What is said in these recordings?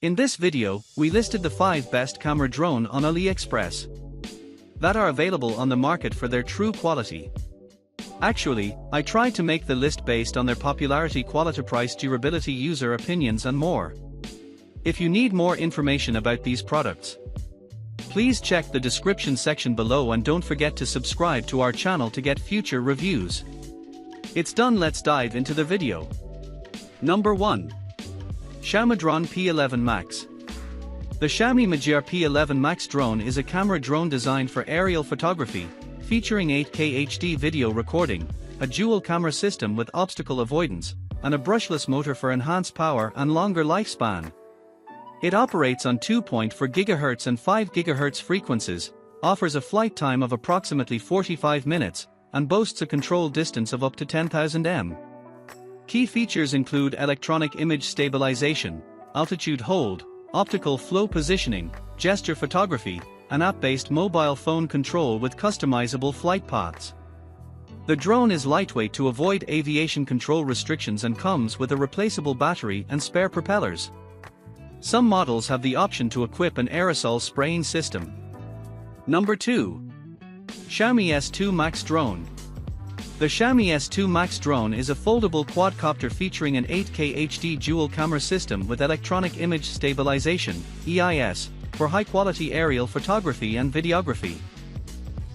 In this video, we listed the 5 best camera drone on Aliexpress that are available on the market for their true quality. Actually, I tried to make the list based on their popularity, quality, price, durability, user opinions and more. If you need more information about these products, please check the description section below and don't forget to subscribe to our channel to get future reviews. It's done, let's dive into the video. Number 1. Xiaomi-Dron P11 Max. The Xiaomi-Dron P11 Max Drone is a camera drone designed for aerial photography, featuring 8K HD video recording, a dual camera system with obstacle avoidance, and a brushless motor for enhanced power and longer lifespan. It operates on 2.4 GHz and 5 GHz frequencies, offers a flight time of approximately 45 minutes, and boasts a control distance of up to 10,000 m. Key features include electronic image stabilization, altitude hold, optical flow positioning, gesture photography, and app-based mobile phone control with customizable flight paths. The drone is lightweight to avoid aviation control restrictions and comes with a replaceable battery and spare propellers. Some models have the option to equip an aerosol spraying system. Number 2. Xiaomi S2 Max Drone. The Xiaomi S2 Max Drone is a foldable quadcopter featuring an 8K HD dual camera system with electronic image stabilization (EIS) for high-quality aerial photography and videography.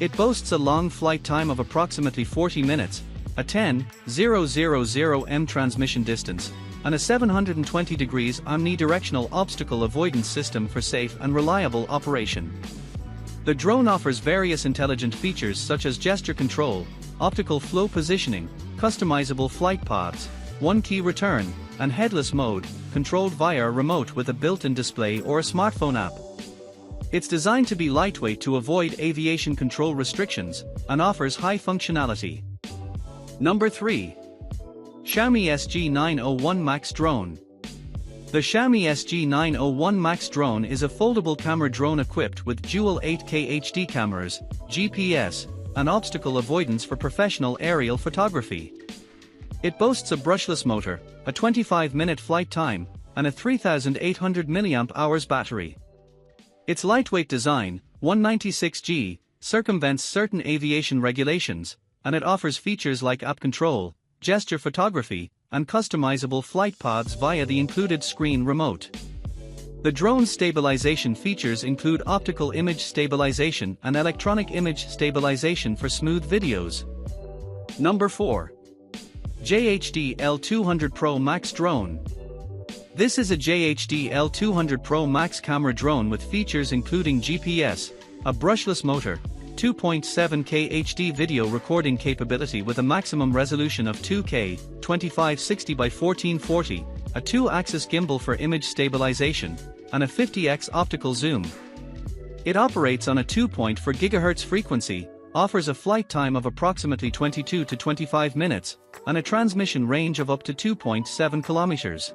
It boasts a long flight time of approximately 40 minutes, a 10,000 m transmission distance, and a 720 degrees omnidirectional obstacle avoidance system for safe and reliable operation. The drone offers various intelligent features such as gesture control, optical flow positioning, customizable flight paths, one-key return, and headless mode, controlled via a remote with a built-in display or a smartphone app. It's designed to be lightweight to avoid aviation control restrictions, and offers high functionality. Number 3. Xiaomi Z908 Max Drone. The Xiaomi Z908 Max Drone is a foldable camera drone equipped with dual 8K HD cameras, GPS, and obstacle avoidance for professional aerial photography. It boasts a brushless motor, a 25-minute flight time, and a 3,800 mAh battery. Its lightweight design, 196G, circumvents certain aviation regulations, and it offers features like app control, gesture photography, and customizable flight paths via the included screen remote. The drone's stabilization features include optical image stabilization and electronic image stabilization for smooth videos. Number 4. JHD L200 Pro Max Drone. This is a JHD L200 Pro Max camera drone with features including GPS, a brushless motor, 2.7K HD video recording capability with a maximum resolution of 2K, 2560 by 1440, a 2-axis gimbal for image stabilization, and a 50x optical zoom. It operates on a 2.4 GHz frequency, offers a flight time of approximately 22 to 25 minutes, and a transmission range of up to 2.7 kilometers.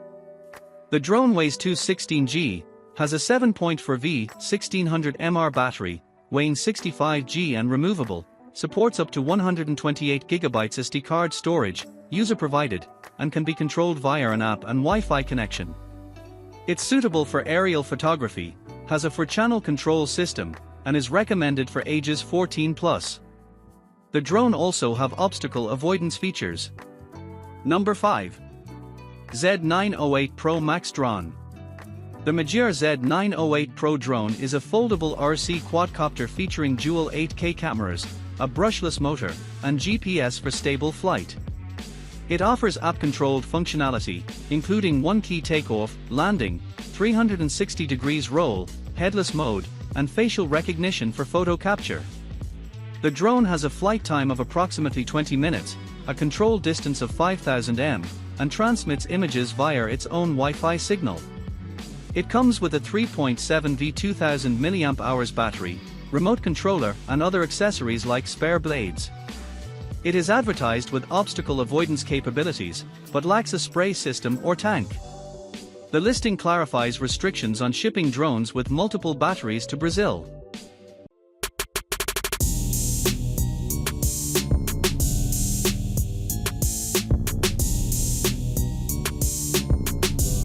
The drone weighs 216 g, has a 7.4 V 1600 mAh battery, weighing 65 g and removable, supports up to 128 GB SD card storage, user provided, and can be controlled via an app and Wi-Fi connection. It's suitable for aerial photography, has a 4-channel control system, and is recommended for ages 14+. The drone also have obstacle avoidance features. Number 5. Z908Pro Max Dron. The Z908Pro Drone is a foldable RC quadcopter featuring dual 8K cameras, a brushless motor, and GPS for stable flight. It offers app-controlled functionality, including one-key takeoff, landing, 360 degrees roll, headless mode, and facial recognition for photo capture. The drone has a flight time of approximately 20 minutes, a control distance of 5,000 m, and transmits images via its own Wi-Fi signal. It comes with a 3.7 V 2000 mAh battery, remote controller, and other accessories like spare blades. It is advertised with obstacle avoidance capabilities, but lacks a spray system or tank. The listing clarifies restrictions on shipping drones with multiple batteries to Brazil.